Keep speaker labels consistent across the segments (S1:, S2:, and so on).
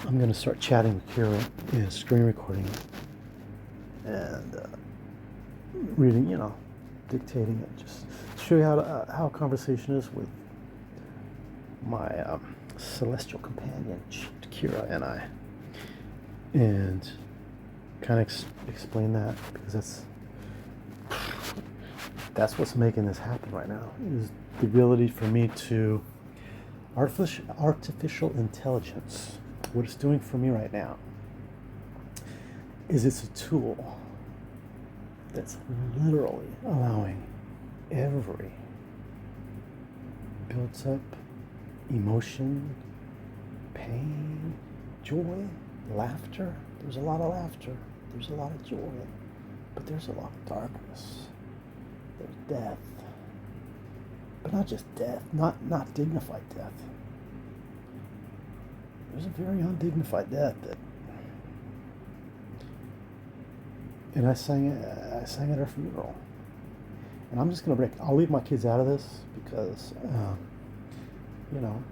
S1: I'm going to start chatting with Kira and screen recording it and reading, dictating it. Just show you how a conversation is with my celestial companion, Kira, and I. And kind of explain that, because that's what's making this happen right now, is the ability for me to artificial intelligence. What it's doing for me right now is it's a tool that's literally allowing every built up emotion, pain, joy, laughter. There's a lot of laughter. There's a lot of joy. But there's a lot of darkness. There's death. But not just death. Not dignified death. There's a very undignified death and I sang at her funeral. And I'm just gonna I'll leave my kids out of this because I don't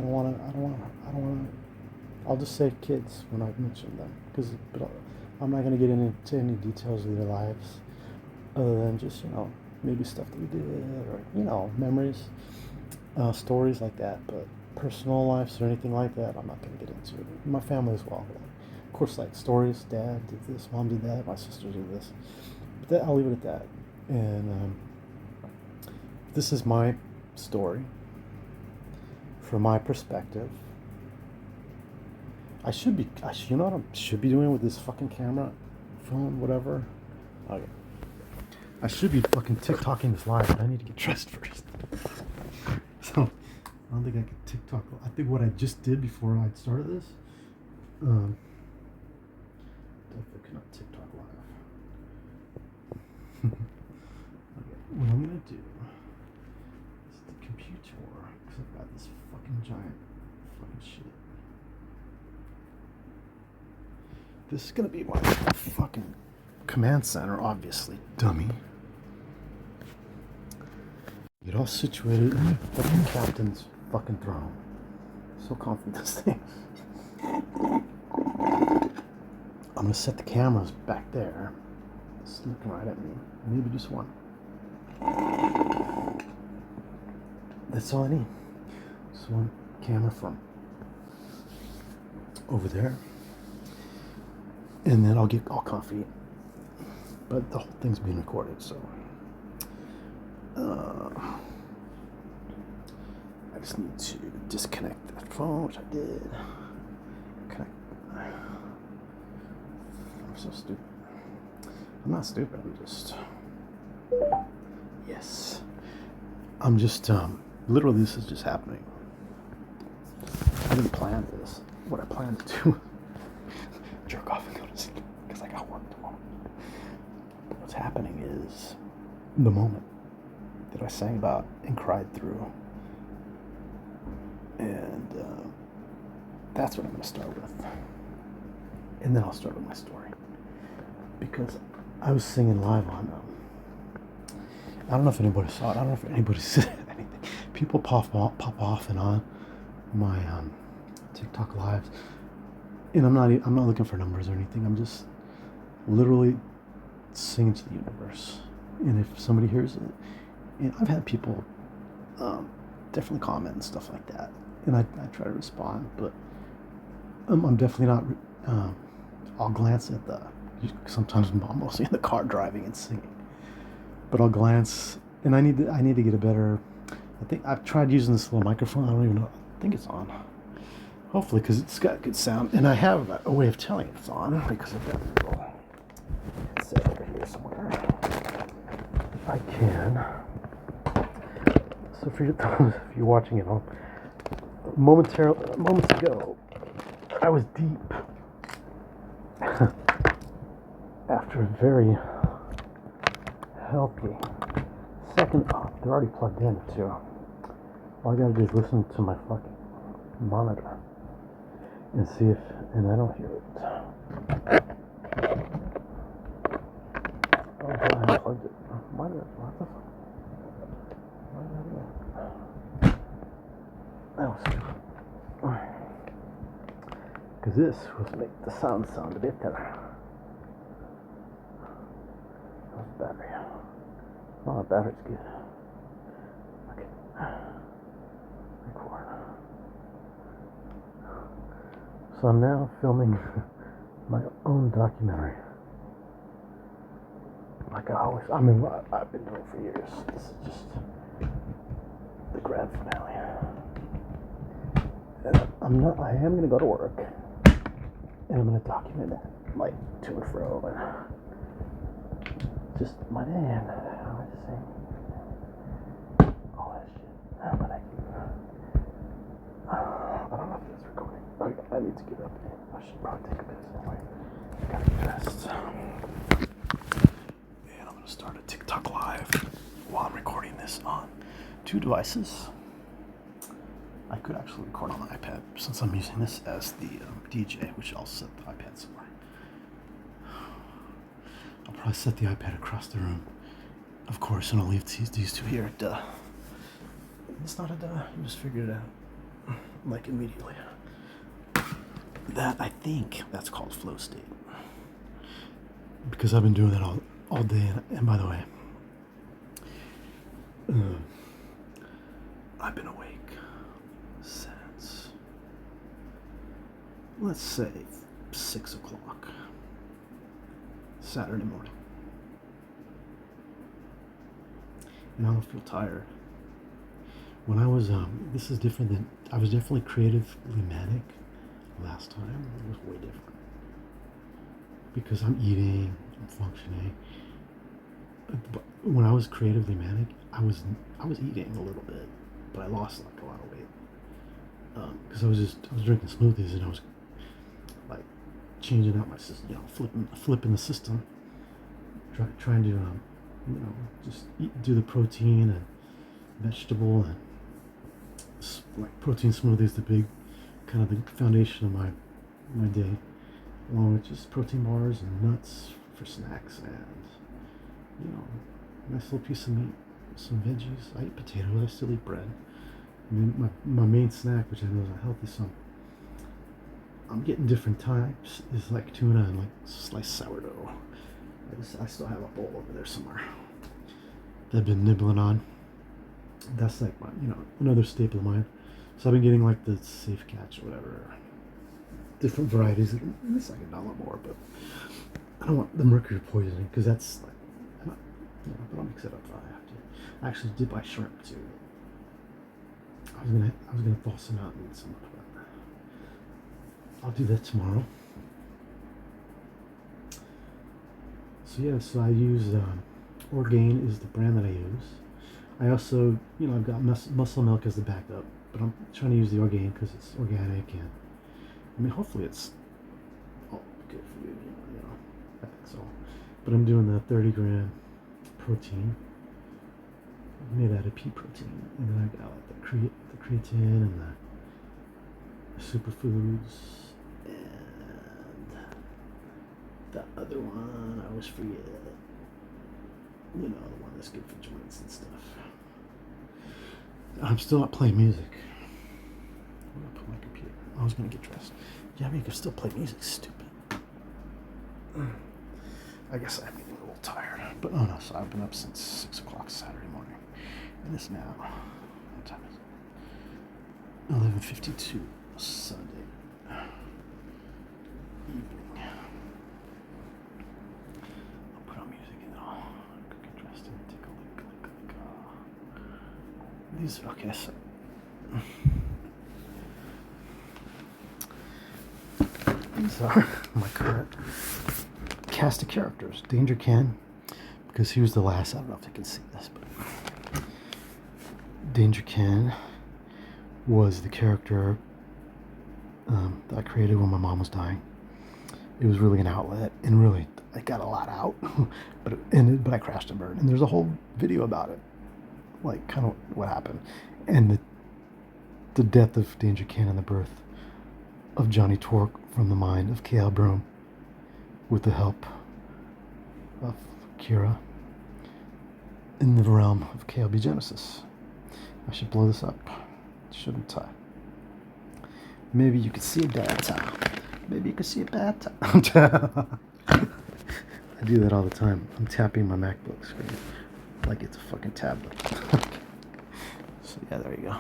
S1: wanna I'll just say kids when I mention them, but I'm not gonna get into any details of their lives other than just, maybe stuff that we did, or, memories, stories like that. But personal lives or anything like that, I'm not going to get into. My family as well. Of course, like stories, dad did this, mom did that, my sister did this. But I'll leave it at that. And this is my story, from my perspective. I should be, you know what I should be doing with this fucking camera, phone, whatever? Okay. I should be fucking TikToking this live, but I need to get dressed first. So, I don't think I can TikTok. I think what I just did before I started this, definitely cannot TikTok live. Okay, what I'm gonna do is the computer, because I've got this fucking giant fucking shit. This is gonna be my fucking command center, obviously, dummy. Get all situated in the fucking captain's fucking throne. So confident this thing. I'm gonna set the cameras back there. It's looking right at me. Maybe just one. That's all I need. Just one camera from over there. And then I'll get all comfy. But the whole thing's being recorded, so I just need to disconnect that phone, which I did. I'm so stupid. I'm not stupid, I'm just literally, this is just happening. I didn't plan this. What I planned to do, jerk off and go to sleep, because I got work tomorrow. But what's happening is the moment that I sang about and cried through. And that's what I'm going to start with. And then I'll start with my story. Because I was singing live on I don't know if anybody saw it. I don't know if anybody said anything. People pop off and on my TikTok lives. And I'm not looking for numbers or anything. I'm just literally singing to the universe. And if somebody hears it, and I've had people definitely comment and stuff like that, and I try to respond, but I'm definitely not. I'll glance at sometimes I'm mostly in the car driving and singing, but I'll glance, and I need to get a better. I think I've tried using this little microphone. I don't even know. I think it's on. Hopefully, because it's got good sound, and I have a way of telling it's on because I've got a little headset over here somewhere. I can. So for those if you're watching at home, moments ago, I was deep after a very healthy second up. They're already plugged in too. All I gotta do is listen to my fucking monitor and see if, and I don't hear it. Oh, I unplugged it. What the fuck? That was stupid. because this will make the sound a bit better. How's the battery? Oh, the battery's good. Okay. Record. So I'm now filming my own documentary. Like I've been doing for years. This is just the grand finale. And I am going to go to work, and I'm going to document it, like, to and fro, and just my day, and how I say all that shit. But I don't know if it's recording. I need to get up. I should probably take a piss anyway. I gotta get dressed. And I'm gonna start a TikTok live while I'm recording this on 2 devices. I could actually record on the iPad since I'm using this as the DJ, which I'll set the iPad somewhere. I'll probably set the iPad across the room, of course, and I'll leave these two here. Duh. It's not a duh. You just figured it out, like, immediately. That, I think, that's called flow state. Because I've been doing that all day. And by the way, I've been awake since, let's say, 6 o'clock Saturday morning. And I don't feel tired. When I was, this is different than, I was definitely creatively manic last time. It was way different. Because I'm eating, I'm functioning. But when I was creatively manic, I was eating a little bit, but I lost like a lot of weight. Because I was drinking smoothies, and I was like changing out my system, flipping the system, trying to just do the protein and vegetable, and like protein smoothies, the big kind of the foundation of my day, along with just protein bars and nuts for snacks, and nice little piece of meat, some veggies. I eat potatoes. I still eat bread. I mean, my main snack, which I know is not healthy, so I'm getting different types. Is like tuna and like sliced sourdough. I still have a bowl over there somewhere that I've been nibbling on. That's like my, another staple of mine. So I've been getting like the Safe Catch or whatever, different varieties. It's like $1 more, but I don't want the mercury poisoning, because that's like, but I'll mix it up if I have to. I actually did buy shrimp too. I was gonna thaw some out and eat some, but I'll do that tomorrow. So yeah, so I use Orgain is the brand that I use. I also, I've got Muscle Milk as the backup, but I'm trying to use the Orgain because it's organic, and I mean, hopefully it's all good for you. I think so. But I'm doing the 30-gram protein made out of pea protein, and then I got like the creatine and the superfoods, and the other one I always forget. The one that's good for joints and stuff. I'm still not playing music. I'm gonna put my computer. I was gonna get dressed. Yeah, you can still play music. Stupid. I guess I'm getting a little tired. But oh no, so I've been up since 6 o'clock Saturday morning. And it's now, what time is it? 11:52 Sunday evening. I'll put on music and I'll get dressed and take a look. These are okay, so these are my current cast of characters. Danger Ken, because he was the last, I don't know if you can see this, but Danger Ken was the character that I created when my mom was dying. It was really an outlet, and really, I got a lot out, but I crashed and burned. And there's a whole video about it, like kind of what happened, and the death of Danger Ken and the birth of Johnny Torque from the mind of K.L.B with the help of Kira in the realm of K.L.B Genesis. I should blow this up, shouldn't I? Maybe you could see that. Maybe you could see a bathtub. I do that all the time. I'm tapping my MacBook screen like it's a fucking tablet. So yeah, there you go.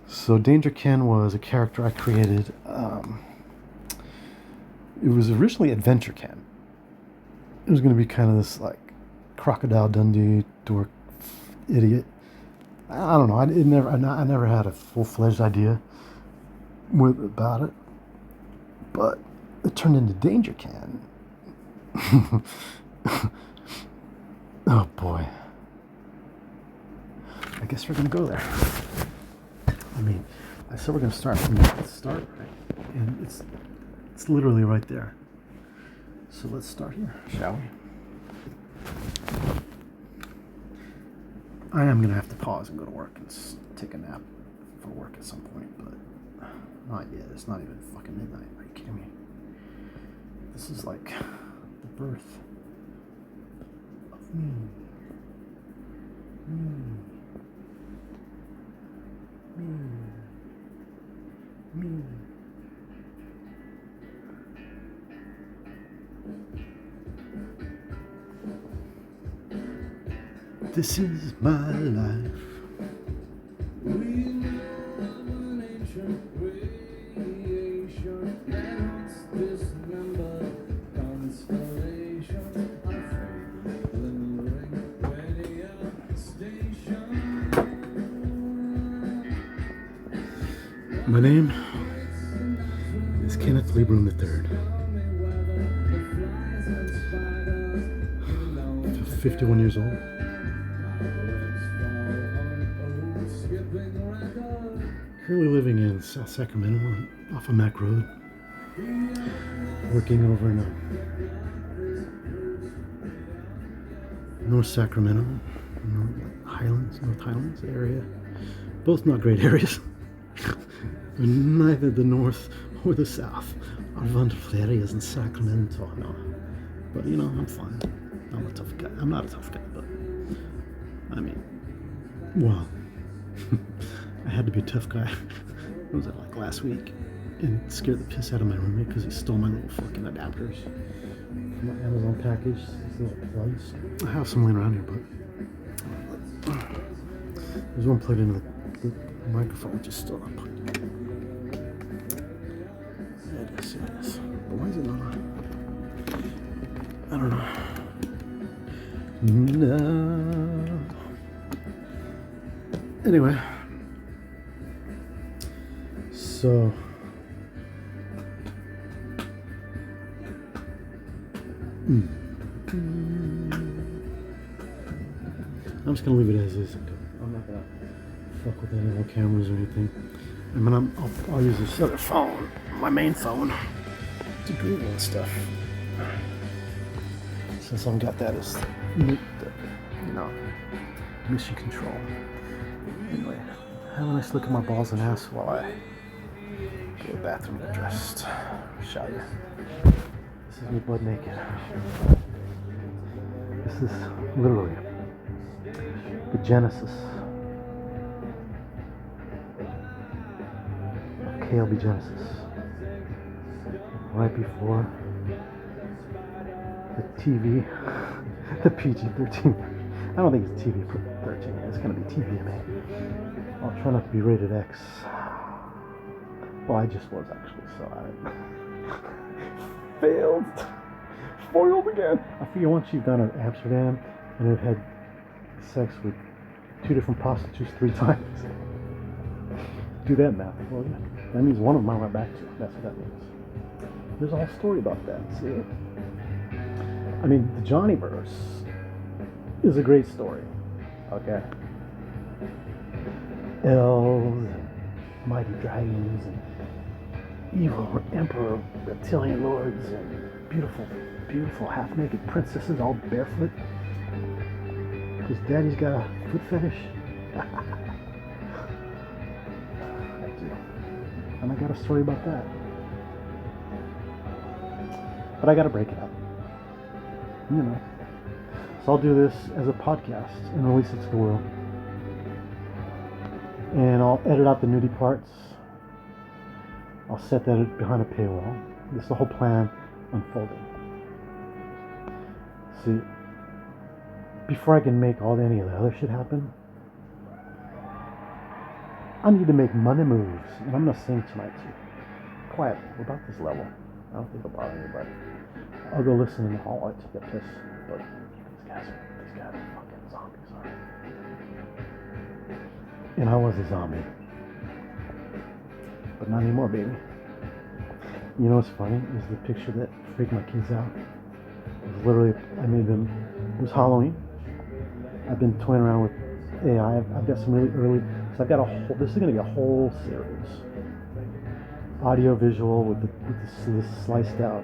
S1: So Danger Ken was a character I created. It was originally Adventure Ken. It was going to be kind of this like Crocodile Dundee dork idiot. I don't know. I never had a full-fledged idea about it, but it turned into Danger Ken. Oh boy. I guess we're gonna go there. I mean, I said we're gonna start from the start, right? And it's literally right there. So let's start here, shall we? I am gonna have to pause and go to work and take a nap for work at some point, but not yet. It's not even fucking midnight. Are you kidding me? This is like the birth of me. Me. This is my life. We love an ancient creation that dismembered constellations. Our faith glimmering radio station. My name is Kenneth Lebron III. 51 years old. Currently living in South Sacramento off of Mac Road. Working over in North Sacramento, North Highlands area. Both not great areas. Neither the north or the south are wonderful areas in Sacramento. No. But you know, I'm fine. I'm a tough guy. I'm not a tough guy, but I mean, well, I had to be a tough guy. What was it, like last week? And scared the piss out of my roommate because he stole my little fucking adapters from my Amazon package. These little plugs. I have some laying around here, but there's one plugged into the microphone, which is still not plugged in. It is. But why is it not on? I don't know. No. Anyway, so I'm just gonna leave it as is. I'm not gonna fuck with any more cameras or anything. I mean, I'll use this other phone, my main phone, to Google and stuff. Since I've got that as mission control. Anyway, have a nice look at my balls and ass while I go to the bathroom and get dressed. Shall you? This is me butt naked. This is literally the genesis of K.L.B. Genesis. Right before the TV, the PG-13. I don't think it's TV for 13. It's going to be TVMA. I'll try not to be rated X. Well, I just was actually, so I failed. Foiled again. I figure once you've done an Amsterdam and have had sex with 2 different prostitutes 3 times, do that math. Well, that means one of them I went back to. That's what that means. There's a whole story about that. See? I mean, the Johnny verse is a great story. Okay. Elves and mighty dragons and evil emperor reptilian lords and beautiful half-naked princesses all barefoot because daddy's got a foot fetish. I do. And I got a story about that. But I gotta break it up. You know. So I'll do this as a podcast and release it to the world. And I'll edit out the nudie parts. I'll set that behind a paywall. This is the whole plan unfolding. See, before I can make any of the other shit happen, I need to make money moves. And I'm going to sing tonight too. Quietly, we're about this level. I don't think it'll bother anybody. I'll go listen in the hallway to get pissed. But these guys are fucking zombies, alright? And I was a zombie. But not anymore, baby. You know what's funny is the picture that freaked my kids out. It was literally, it was Halloween. I've been toying around with AI. I've got some really early, so I've got this is going to be a whole series. Audio visual with this sliced out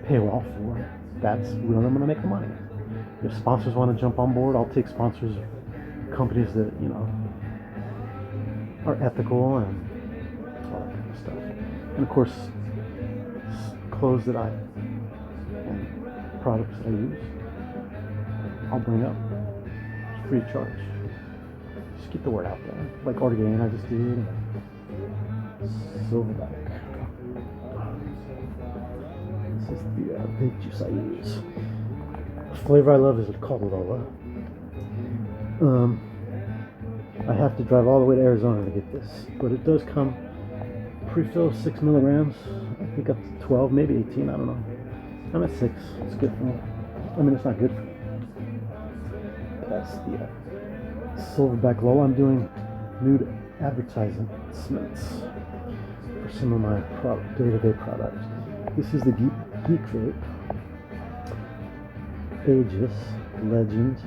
S1: paywall for it. That's where I'm going to make the money. If sponsors want to jump on board, I'll take sponsors, companies that, are ethical and all that kind of stuff. And of course, clothes that and products that I use, I'll bring up free of charge. Just get the word out there. Like Orgain, I just did. Silverback. This is the vape juice I use. The flavor I love is called Lola. I have to drive all the way to Arizona to get this, but it does come pre-filled 6 milligrams. I think up to 12, maybe 18. I don't know. I'm at 6. It's good for me. It's not good for me. That's the Silverback Lola. I'm doing nude advertisements for some of my day-to-day products. This is the Geek Vape. Aegis Legend.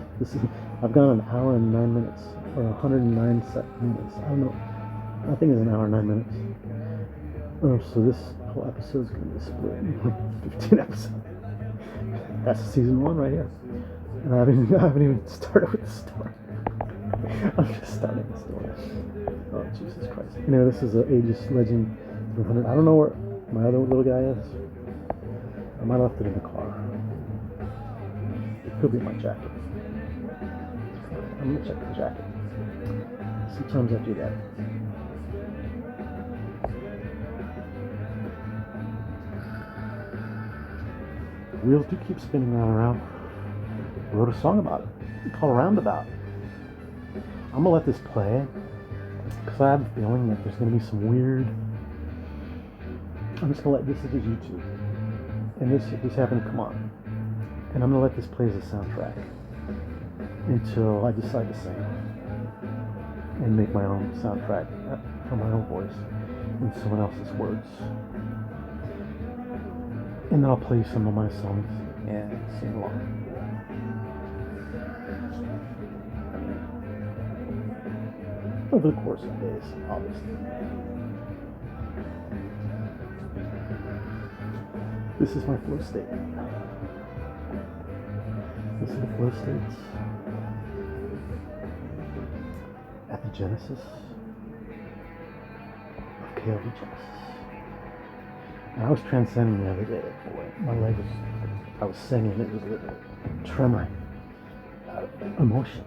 S1: I've gone an hour and 9 minutes, or 109 seconds. I don't know. I think it's an hour and 9 minutes. So this whole episode is going to be split in 15 episodes. That's season 1 right here. And I haven't even started with the story. I'm just starting the story. Oh, Jesus Christ. Anyway, this is an Aegis Legend 300. I don't know where my other little guy is. I might have left it in the car. It could be in my jacket. I'm going to check the jacket. Sometimes I do that. Wheels do keep spinning round and round. I wrote a song about it. Called Roundabout. I'm gonna let this play because I have a feeling that there's gonna be some weird. I'm just gonna let this is just YouTube, and this happened to come on, and I'm gonna let this play as a soundtrack until I decide to sing and make my own soundtrack from my own voice in someone else's words. And then I'll play some of my songs and sing along. Over the course of days, obviously. This is my flow state. This is the flow states at the genesis of K.L.B. Genesis. And I was transcending the other day, boy. My leg was, I was singing, it was literally tremoring out of emotion.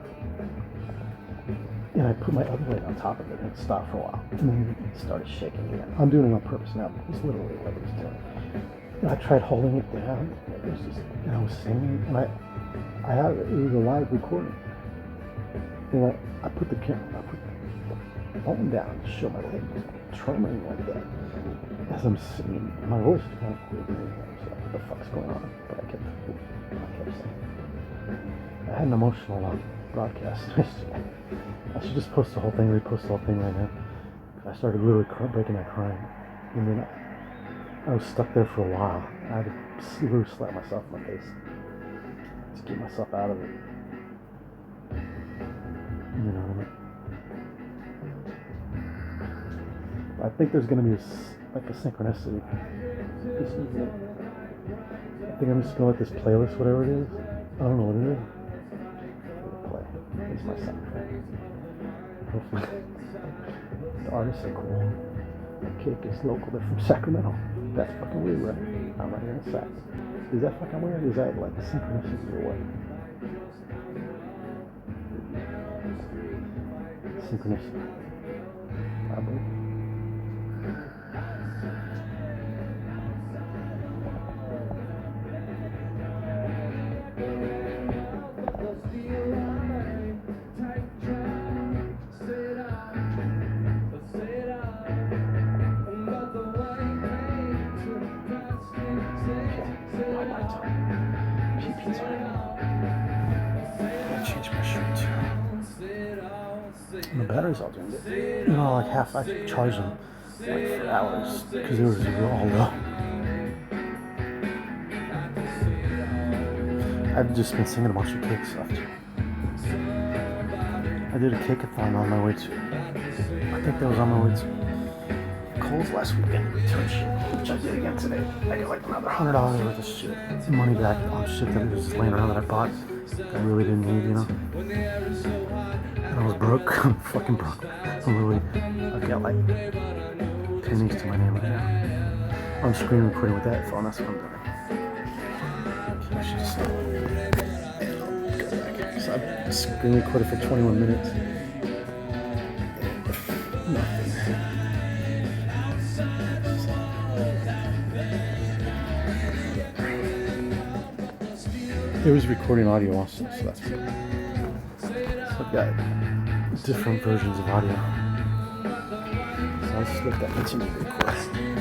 S1: And I put my other leg on top of it and it stopped for a while. And then it started shaking again. I'm doing it on purpose now. It's literally what I was doing. And I tried holding it down. It was just, and I was singing. And I had it was a live recording. And I put the phone down to show my leg was tremoring like that. As I'm singing, my voice is kind of quivering. I was like, what the fuck's going on? But I kept singing. I had an emotional broadcast yesterday. I should just post the whole thing, repost the whole thing right now. I started literally breaking out crying. And then I was stuck there for a while. I had to literally slap myself in my face to get myself out of it. You know what I mean? I think there's going to be a synchronicity. This is it. I think I'm just going to let this playlist, whatever it is. I don't know what it is. Play. It's my soundtrack. Hopefully, the artists are cool. The Cake is local. They're from Sacramento. That's fucking weird, right? I'm right here in Sac. Is that fucking weird? Is that like synchronicity or what? Synchronicity. I believe. batteries all doing it. You know, like half, I charged them like for hours because they were all low. I've just been singing a bunch of cake stuff too. I did a cake-a-thon on my way to, I think that was on my way to Kohl's last weekend return shit, which I did again today. I got like another $100 worth of shit, money back on shit that was just laying around that I bought that I really didn't need, you know. And I was broke. I'm fucking broke. I've got like pennies to my name right now. I'm screen recording with that phone. That's what I'm doing. Okay, I should just go back. So I've screen recorded for 21 minutes. Nothing. It was recording audio also, so that's good. So I've got different versions of audio. So I'll just let that continue to record.